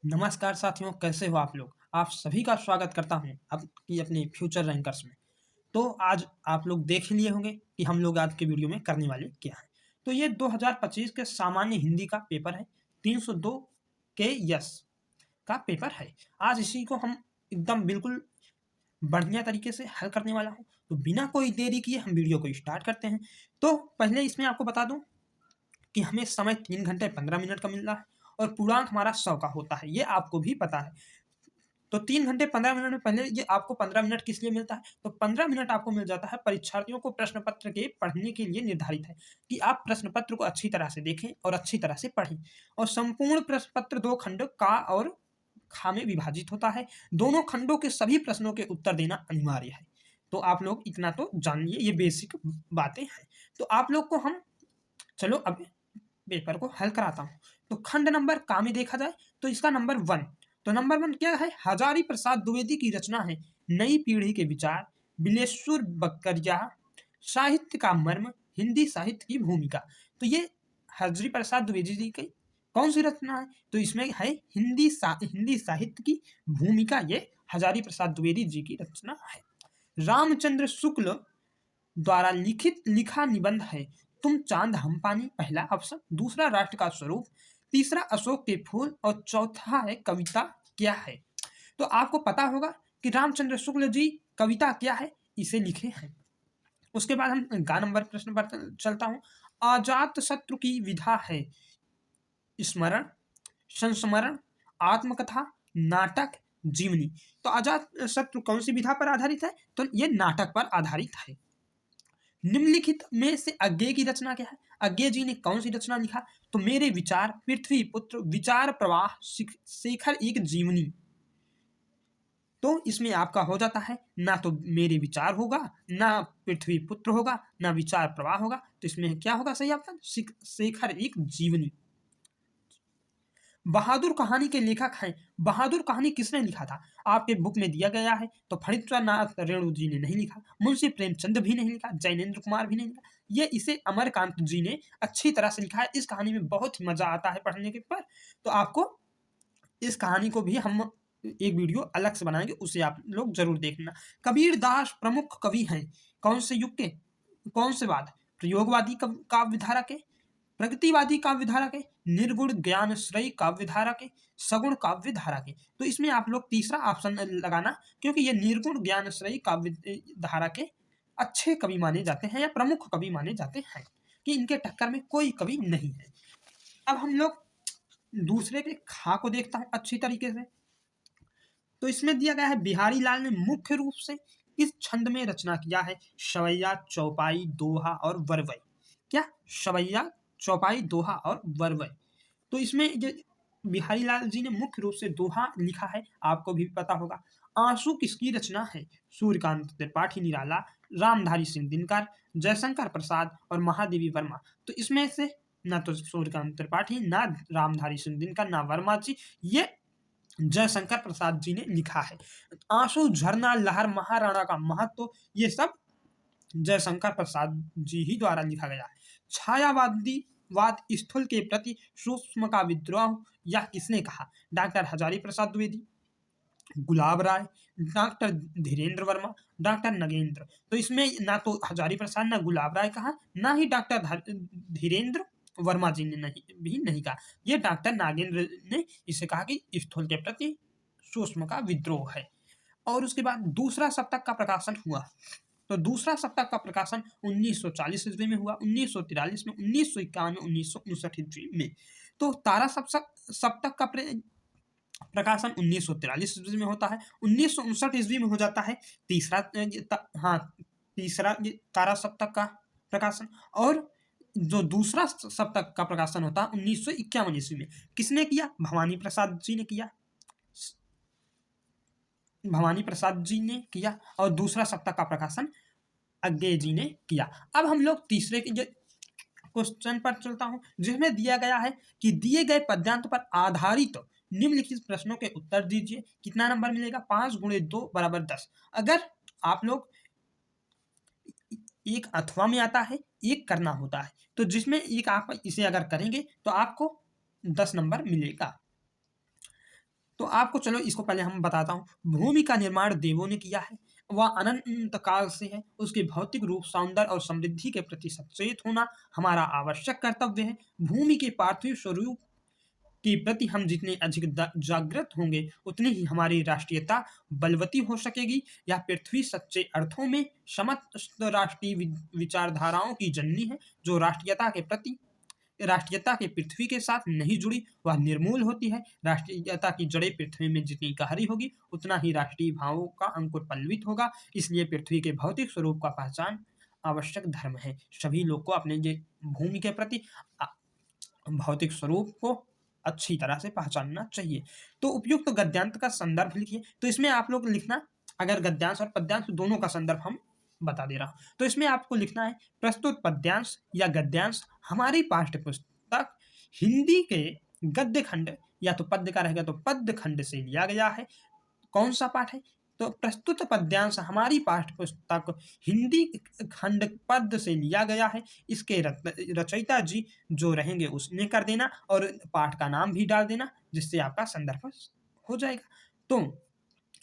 नमस्कार साथियों, कैसे हो आप लोग। आप सभी का स्वागत करता हूं आपकी अपने फ्यूचर रैंकर्स में। तो आज आप लोग देख ही लिए होंगे कि हम लोग आज के वीडियो में करने वाले क्या है। तो ये 2025 के सामान्य हिंदी का पेपर है। 302 के यस का पेपर है। आज इसी को हम एकदम बिल्कुल बढ़िया तरीके से हल करने वाला हूँ। तो बिना कोई देरी किए हम वीडियो को स्टार्ट करते हैं। तो पहले इसमें आपको बता दूं कि हमें समय 3 घंटे 15 मिनट का मिल रहा है और पूर्णांक हमारा 100 का होता है, ये आपको भी पता है। तो 3 घंटे 15 मिनट में पहले ये आपको 15 मिनट किस लिए मिलता है, तो 15 मिनट आपको मिल जाता है परीक्षार्थियों को प्रश्न पत्र के पढ़ने के लिए निर्धारित है कि आप प्रश्न पत्र को अच्छी तरह से देखें और अच्छी तरह से पढ़ें। और संपूर्ण प्रश्न पत्र 2 खंड का और खा में विभाजित होता है। दोनों खंडों के सभी प्रश्नों के उत्तर देना अनिवार्य है। तो आप लोग इतना तो जानिए, ये बेसिक बातें हैं। तो आप लोग को हम चलो अब पेपर को हल कराता हूँ। तो खंड नंबर का में देखा जाए तो इसका नंबर 1। तो नंबर 1 क्या है, हजारी प्रसाद द्विवेदी की रचना है नई पीढ़ी के विचार, बिलेश्वर बकरिया, साहित्य का मर्म, हिंदी साहित्य की भूमिका। तो ये हजारी प्रसाद द्विवेदी जी की कौन सी रचना है, तो इसमें है हिंदी साहित्य की भूमिका। ये हजारी प्रसाद द्विवेदी जी की रचना है। रामचंद्र शुक्ल द्वारा लिखा निबंध है तुम चांद हम पानी, पहला ऑप्शन। दूसरा राष्ट्र का स्वरूप, तीसरा अशोक के फूल और चौथा है कविता क्या है। तो आपको पता होगा कि रामचंद्र शुक्ल जी कविता क्या है इसे लिखे हैं। उसके बाद हम गा नंबर प्रश्न पर चलता हूं। अजात शत्रु की विधा है स्मरण, संस्मरण, आत्मकथा, नाटक, जीवनी। तो अजात शत्रु कौन सी विधा पर आधारित है, तो ये नाटक पर आधारित है। निम्नलिखित में से अज्ञेय की रचना क्या है, अज्ञेय जी ने कौन सी रचना लिखा, तो मेरे विचार, पृथ्वी पुत्र, विचार प्रवाह, शेखर एक जीवनी। तो इसमें आपका हो जाता है ना तो मेरे विचार होगा, ना पृथ्वी पुत्र होगा, ना विचार प्रवाह होगा। तो इसमें क्या होगा सही ऑप्शन, शेखर एक जीवनी। बहादुर कहानी के लेखक हैं। बहादुर कहानी किसने लिखा था, आपके बुक में दिया गया है। तो फणींद्रनाथ रेणु जी ने नहीं लिखा, मुंशी प्रेमचंद भी नहीं लिखा, जैनेन्द्र कुमार भी नहीं लिखा। ये इसे अमरकांत जी ने अच्छी तरह से लिखा है। इस कहानी में बहुत ही मजा आता है पढ़ने के पर। तो आपको इस कहानी को भी हम एक वीडियो अलग से बनाएंगे, उसे आप लोग जरूर देखना। कबीर दास प्रमुख कवि हैं कौन से युग के, कौन से वाद, प्रयोगवादी काव्य धारा के, प्रगतिवादी काव्य धारा के, निर्गुण ज्ञान श्रेय काव्य धारा के, सगुण काव्य धारा के। तो इसमें आप लोग तीसरा ऑप्शन लगाना, क्योंकि ये निर्गुण ज्ञान श्रेय काव्य धारा के अच्छे कवि माने जाते हैं या प्रमुख कवि माने जाते हैं, कि इनके टक्कर में कोई कवि नहीं है। अब हम लोग दूसरे के खा को देखता हूं अच्छी तरीके से। तो इसमें दिया गया है बिहारी लाल ने मुख्य रूप से इस छंद में रचना किया है सवैया, चौपाई, दोहा और वरवई। क्या, सवैया, चौपाई, दोहा और वरवई। तो इसमें जो बिहारी लाल जी ने मुख्य रूप से दोहा लिखा है, आपको भी पता होगा। आंसू किसकी रचना है, सूर्यकांत त्रिपाठी निराला, रामधारी सिंह दिनकर, जयशंकर प्रसाद और महादेवी वर्मा। तो इसमें से ना तो सूर्यकांत त्रिपाठी, ना रामधारी सिंह दिनकर, ना वर्मा जी, ये जयशंकर प्रसाद जी ने लिखा है। आंसू, झरना, लहर, महाराणा का महत्व, ये सब जयशंकर प्रसाद जी ही द्वारा लिखा गया है। छायावादी वाद स्थूल के प्रति सूक्ष्म का विद्रोह यह किसने कहा, डॉक्टर हजारी प्रसाद द्विवेदी, गुलाब राय, डॉक्टर धीरेन्द्र वर्मा, डॉक्टर नगेंद्र। तो इसमें ना तो हजारी प्रसाद, ना गुलाब राय कहा, ना ही डॉक्टर धीरेन्द्र वर्मा जी ने नहीं कहा। ये डॉक्टर नागेंद्र ने इसे कहा कि स्थूल के प्रति सूक्ष्म का विद्रोह है। और उसके बाद दूसरा सप्तक का प्रकाशन हुआ। तो दूसरा सप्तक का प्रकाशन 1940 ईस्वी में हुआ, 1943 में, 1951 में, 1959 ईस्वी में। तो तारा सप्तक का प्रकाशन 1943 ईस्वी में होता है, 1959 ईस्वी में हो जाता है तीसरा तारा सप्तक का प्रकाशन। और जो दूसरा सप्तक का प्रकाशन होता है 1951 ईस्वी में, किसने किया, भवानी प्रसाद जी ने किया, भवानी प्रसाद जी ने किया। और दूसरा सप्तक का प्रकाशन अज्ञेय जी ने किया। अब हम लोग तीसरे क्वेश्चन पर चलता हूं, जिसमें दिया गया है कि दिए गए पद्यांत पर आधारित निम्नलिखित प्रश्नों के उत्तर दीजिए। कितना नंबर मिलेगा, 5 × 2 = 10। अगर आप लोग एक अथवा में आता है, एक करना होता है, तो जिसमें एक आप इसे अगर करेंगे तो आपको 10 नंबर मिलेगा। तो आपको चलो इसको पहले हम बताता हूँ। भूमि का निर्माण देवों ने किया है, वह अनंत काल से है। उसके भौतिक रूप, सौंदर्य और समृद्धि के प्रति सचेत होना हमारा आवश्यक कर्तव्य है। भूमि के पार्थिव स्वरूप के प्रति हम जितने अधिक जागृत होंगे, उतनी ही हमारी राष्ट्रीयता बलवती हो सकेगी। यह पृथ्वी सच्चे अर्थों में समस्त राष्ट्रीय विचारधाराओं की जननी है। जो राष्ट्रीयता के पृथ्वी के साथ नहीं जुड़ी, वह निर्मूल होती है। राष्ट्रीयता की जड़ें पृथ्वी में जितनी गहरी होगी, उतना ही राष्ट्रीय भावों का अंकुर पल्लवित होगा। इसलिए पृथ्वी के भौतिक स्वरूप का पहचान आवश्यक धर्म है। सभी लोग को अपने ये भूमि के प्रति भौतिक स्वरूप को अच्छी तरह से पहचानना चाहिए। तो उपयुक्त गद्यांश का संदर्भ लिखिए। तो इसमें आप लोग लिखना, अगर गद्यांश और पद्यांश दोनों का संदर्भ हम बता दे रहा हूं, तो इसमें आपको लिखना है प्रस्तुत पद्यांश या गद्यांश हमारी पाठ्य पुस्तक हिंदी के गद्य खंड, या तो पद्य का रहेगा तो पद्य खंड से लिया गया है। कौन सा पाठ है? तो प्रस्तुत पद्यांश हमारी पाठ्य पुस्तक हिंदी खंड पद्य से लिया गया है। इसके रचयिता जी जो रहेंगे उसने कर देना, और पाठ का नाम भी डाल देना, जिससे आपका संदर्भ हो जाएगा। तो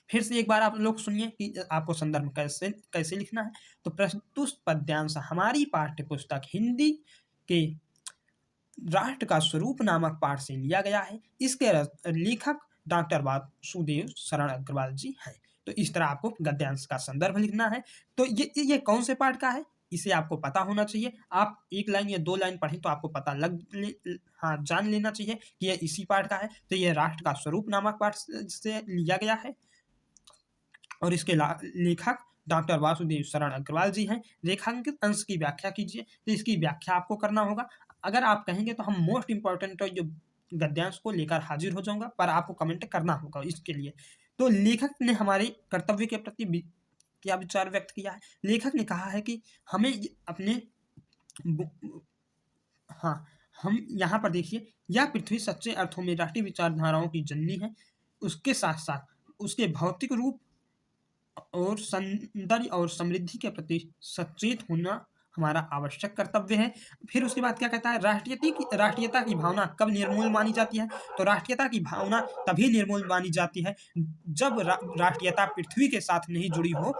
फिर से एक बार आप लोग सुनिए कि आपको संदर्भ कैसे कैसे लिखना है। तो प्रस्तुत पद्यांश हमारी पाठ्य पुस्तक हिंदी के राष्ट्र का स्वरूप नामक पाठ से लिया गया है। इसके लेखक डॉक्टर वासुदेव शरण अग्रवाल जी हैं। तो इस तरह आपको गद्यांश का संदर्भ लिखना है। तो ये कौन से पाठ का है, इसे आपको पता होना चाहिए। आप एक लाइन या दो लाइन पढ़ें तो आपको पता जान लेना चाहिए कि यह इसी पाठ का है। तो यह राष्ट्र का स्वरूप नामक पाठ से लिया गया है, और इसके लेखक डॉक्टर वासुदेव शरण अग्रवाल जी हैं। रेखांकित अंश की व्याख्या कीजिए। तो इसकी व्याख्या आपको करना होगा। अगर आप कहेंगे तो हम मोस्ट इंपॉर्टेंट जो गद्यांश को लेकर हाजिर हो जाऊंगा, पर आपको कमेंट करना होगा इसके लिए। तो लेखक ने हमारे कर्तव्य के प्रति क्या विचार व्यक्त किया है? लेखक ने कहा है कि हमें अपने हाँ, हम यहाँ पर देखिए, यह पृथ्वी सच्चे अर्थों में राष्ट्रीय विचारधाराओं की जननी है। उसके साथ साथ उसके भौतिक रूप और सौंदर्य और समृद्धि के प्रति सचेत होना हमारा आवश्यक कर्तव्य है। फिर उसके बाद क्या कहता है? राष्ट्रीयता की भावना कब निर्मूल मानी जाती है? तो राष्ट्रीयता की भावना तभी निर्मूल मानी जाती है जब राष्ट्रीयता पृथ्वी के साथ नहीं जुड़ी हो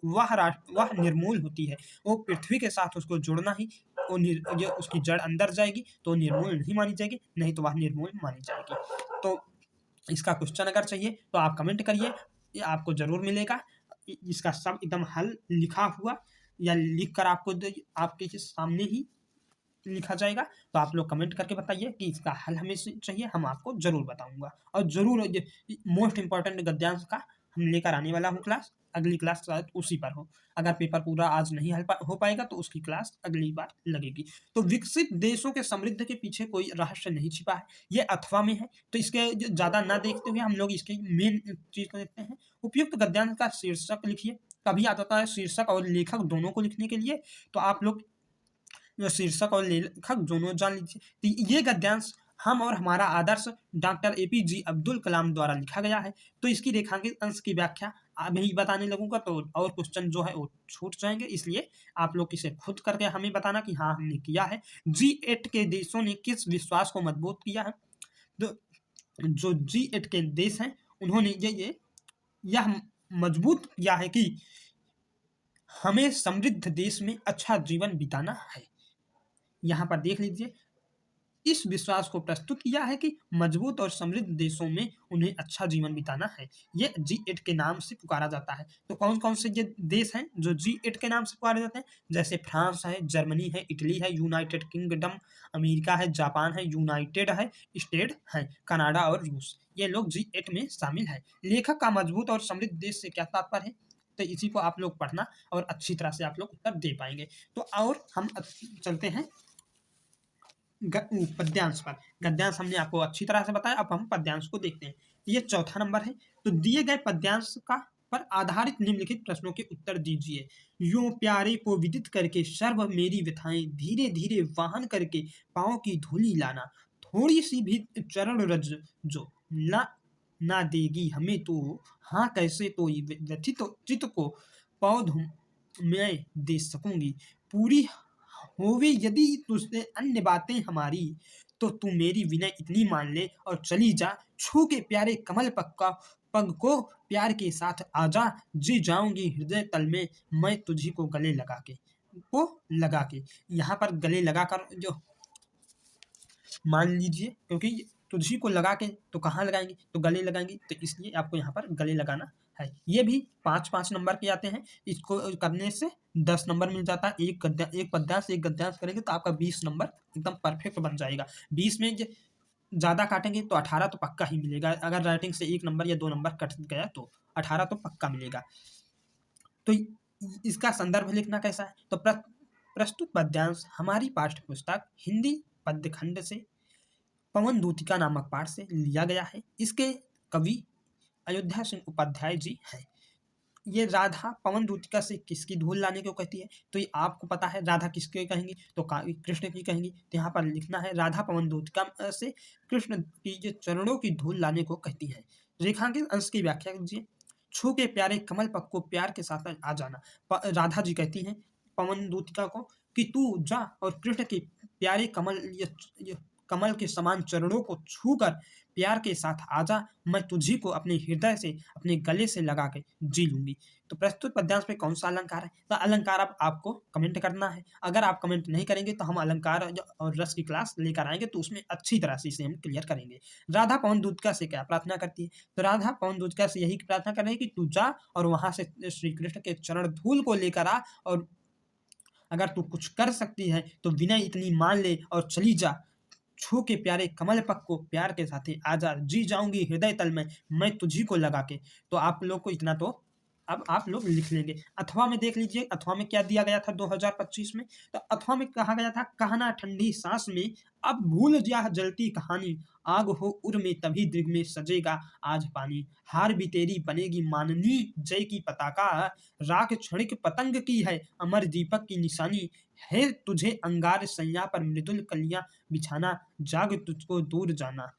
वह निर्मूल होती है। वो पृथ्वी के साथ उसको जुड़ना ही ये उसकी जड़ अंदर जाएगी तो निर्मूल नहीं मानी जाएगी, नहीं तो वह निर्मूल मानी जाएगी। तो इसका क्वेश्चन अगर चाहिए तो आप कमेंट करिए, ये आपको जरूर मिलेगा। इसका सब एकदम हल लिखा हुआ या लिख कर आपके सामने ही लिखा जाएगा। तो आप लोग कमेंट करके बताइए कि इसका हल हमें चाहिए, हम आपको जरूर बताऊंगा। और जरूर मोस्ट इंपॉर्टेंट गद्यांश का हम लेकर आने वाला हूँ क्लास। अगली क्लास शायद उसी पर हो। अगर पेपर पूरा आज नहीं हो पाएगा तो उसकी क्लास अगली बार लगेगी। तो विकसित देशों के समृद्ध के पीछे कोई रहस्य नहीं छिपा है, ये अथवा में है। तो इसके ज़्यादा ना देखते हुए हम लोग इसकी मेन चीज़ को देखते हैं। उपयुक्त गद्यांश का शीर्षक लिखिए। कभी आता है शीर्षक और लेखक दोनों को लिखने के लिए, तो आप लोग शीर्षक और लेखक दोनों जान लीजिए। तो ये गद्यांश हम और हमारा आदर्श डॉक्टर APJ अब्दुल कलाम द्वारा लिखा गया है। तो इसकी रेखांकित अंश की व्याख्या अभी बताने लगूंगा तो और क्वेश्चन जो है वो छूट जाएंगे, इसलिए आप लोग इसे खुद करके हमें बताना कि हाँ हमने किया है। G8 के देशों ने किस विश्वास को मजबूत किया है? तो जो G8 के देश हैं उन्होंने यह मजबूत किया है कि हमें समृद्ध देश में अच्छा जीवन बिताना है। यहाँ पर देख लीजिए, इस विश्वास को प्रस्तुत किया है कि मजबूत और समृद्ध देशों में उन्हें अच्छा जीवन बिताना है। ये G8 के नाम से पुकारा जाता है। तो कौन कौन से ये देश हैं जो G8 के नाम से पुकारे जाते हैं? जैसे फ्रांस है, जर्मनी है, इटली है, यूनाइटेड किंगडम, अमेरिका है, जापान है, यूनाइटेड है स्टेट है, कनाडा और रूस। ये लोग G8 में शामिल है। लेखक का मजबूत और समृद्ध देश से क्या तात्पर्य है? तो इसी को आप लोग पढ़ना और अच्छी तरह से आप लोग उत्तर दे पाएंगे। तो और हम चलते हैं पद्यांश पर। गद्यांश हमने आपको अच्छी तरह से बताया, अब हम पद्यांश को देखते हैं। ये चौथा नंबर है। तो दिए गए पद्यांश का पर आधारित निम्नलिखित प्रश्नों के उत्तर दीजिए। यूं प्यारे को विदित करके सर्व मेरी व्यथाएं, धीरे धीरे वाहन करके पाँव की धूलि लाना, थोड़ी सी भी चरण रज जो ना देगी हमें, तो हाँ कैसे तो व्यथित चित्त को पौध मैं दे सकूंगी। पूरी होवे यदि तुझसे अन्य बातें हमारी, तो तू मेरी विनय इतनी मान ले और चली जा, छू के प्यारे कमल पक्का पग को प्यार के साथ आजा, जी जाऊंगी हृदय तल में मैं तुझी को गले लगा के। यहाँ पर गले लगाकर जो मान लीजिए, क्योंकि तुझी को लगा के तो कहाँ लगाएंगे, तो गले लगाएंगे, तो इसलिए आपको यहाँ पर गले लगाना है। ये भी 5-5 नंबर के आते हैं। इसको करने से 10 नंबर मिल जाता है। एक पद्यांश एक गद्यांश करेंगे तो आपका 20 नंबर एकदम परफेक्ट बन जाएगा। 20 में ज़्यादा काटेंगे तो 18 तो पक्का ही मिलेगा। अगर राइटिंग से 1 नंबर या 2 नंबर कट गया तो 18 तो पक्का मिलेगा। तो इसका संदर्भ लिखना कैसा है, तो प्रस्तुत पद्यांश हमारी पाठ्य पुस्तक हिंदी पद्य खंड से पवन दूतिका नामक पाठ से लिया गया है। इसके कवि अयोध्या सिंह उपाध्याय जी हैं। ये राधा पवन दूतिका से किसकी धूल लाने को कहती है, तो ये आपको पता है। राधा किसके कहेंगी, तो कृष्ण की कहेंगी। तो यहाँ पर लिखना है राधा पवन दूतिका से कृष्ण की जो चरणों की धूल लाने को कहती है। रेखांकित अंश की व्याख्या कीजिए। छू के प्यारे कमल पग को प्यार के साथ आ जाना। राधा जी कहती हैं पवन दूतिका को कि तू जा और कृष्ण के प्यारे कमल के समान चरणों को छूकर प्यार के साथ आजा, मैं तुझी को अपने हृदय से अपने गले से लगा के जी लूंगी। तो प्रस्तुत पद्यांश में कौन सा अलंकार है, तो अलंकार अब आपको कमेंट करना है। अगर आप कमेंट नहीं करेंगे तो हम अलंकार और रस की क्लास लेकर आएंगे, तो उसमें अच्छी तरह से इसे हम क्लियर करेंगे। राधा पवन दूतिका से क्या प्रार्थना करती है, तो राधा पवन दूतिका से यही प्रार्थना कर रही है कि तू जा और वहां से श्री कृष्ण के चरण धूल को लेकर आ, और अगर तू कुछ कर सकती है तो विनय इतनी मान ले और चली जा, छू के प्यारे कमल पग को प्यार के साथ आजा, जी जाऊंगी हृदय तल में मैं तुझी को लगा के। तो आप लोग को इतना तो अब आप लोग लिख लेंगे। अथवा में देख लीजिए, अथवा में क्या दिया गया था 2025 में, तो अथवा में कहा गया था कहना ठंडी सांस में अब भूल जा जलती कहानी, आग हो उर में तभी दृग में सजेगा आज पानी, हार भी तेरी बनेगी माननी जय की पताका, राख क्षणिक पतंग की है अमर दीपक की निशानी, है तुझे अंगार सैया पर मृदुल कलियां बिछाना, जाग तुझको दूर जाना।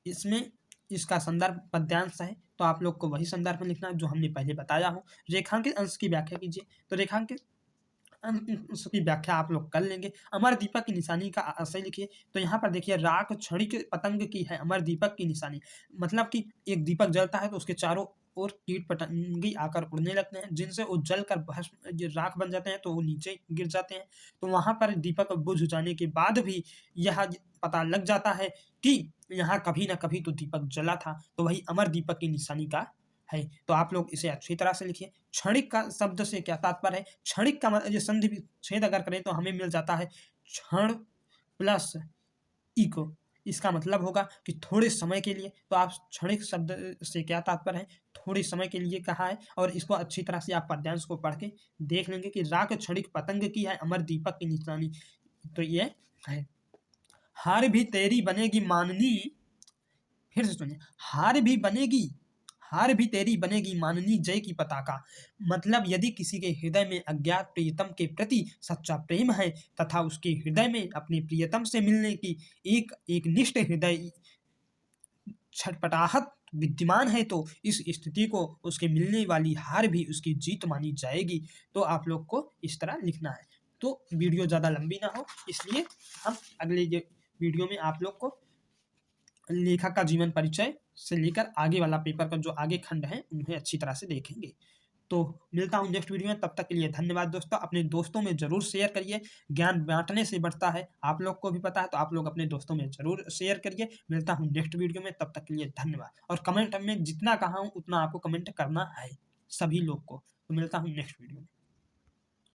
इसमें इसका संदर्भ पद्यांश है, तो आप लोग को वही संदर्भ में लिखना जो हमने पहले बताया हो। रेखांकित अंश की व्याख्या कीजिए, तो रेखांकित अंश की व्याख्या आप लोग कर लेंगे। अमर दीपक की निशानी का आशय लिखिए, तो यहाँ पर देखिए राख क्षणिक पतंग की है अमर दीपक की निशानी, मतलब कि एक दीपक जलता है तो उसके चारों और कीट पतंगी आकर उड़ने लगते हैं, जिनसे वो जल कर भस्म राख बन जाते हैं, तो वो नीचे गिर जाते हैं। तो वहां पर दीपक बुझ जाने के बाद भी यह पता लग जाता है कि यहाँ कभी ना कभी तो दीपक जला था, तो वही अमर दीपक की निशानी का है। तो आप लोग इसे अच्छी तरह से लिखिए। क्षणिक का शब्द से क्या तात्पर्य है, क्षणिक का ये संधि विच्छेद अगर करें तो हमें मिल जाता है क्षण प्लस इको, इसका मतलब होगा कि थोड़े समय के लिए। तो आप क्षणिक शब्द से क्या तात्पर्य है, थोड़े समय के लिए कहा है, और इसको अच्छी तरह से आप पद्यांश को पढ़ के देख लेंगे कि राख क्षणिक पतंग की है अमर दीपक की निशानी, तो ये है। हार भी तेरी बनेगी माननी, फिर से सुनिए, हार भी तेरी बनेगी माननी जय की पताका, मतलब यदि किसी के हृदय में अज्ञात प्रियतम के प्रति सच्चा प्रेम है तथा उसके हृदय में अपने प्रियतम से मिलने की एक निष्ठ हृदय छटपटाहट विद्यमान है, तो इस स्थिति को उसके मिलने वाली हार भी उसकी जीत मानी जाएगी। तो आप लोग को इस तरह लिखना है। तो वीडियो ज़्यादा लंबी ना हो, इसलिए हम अगले वीडियो में आप लोग को लेखक का जीवन परिचय से लेकर आगे वाला पेपर का जो आगे खंड है उन्हें अच्छी तरह से देखेंगे। तो मिलता हूँ नेक्स्ट वीडियो में, तब तक के लिए धन्यवाद दोस्तों। अपने दोस्तों में जरूर शेयर करिए, ज्ञान बांटने से बढ़ता है, आप लोग को भी पता है, तो आप लोग अपने दोस्तों में जरूर शेयर करिए। मिलता हूँ नेक्स्ट वीडियो में, तब तक के लिए धन्यवाद। और कमेंट में जितना कहा हूँ उतना आपको कमेंट करना है सभी लोग को। तो मिलता हूँ नेक्स्ट वीडियो में।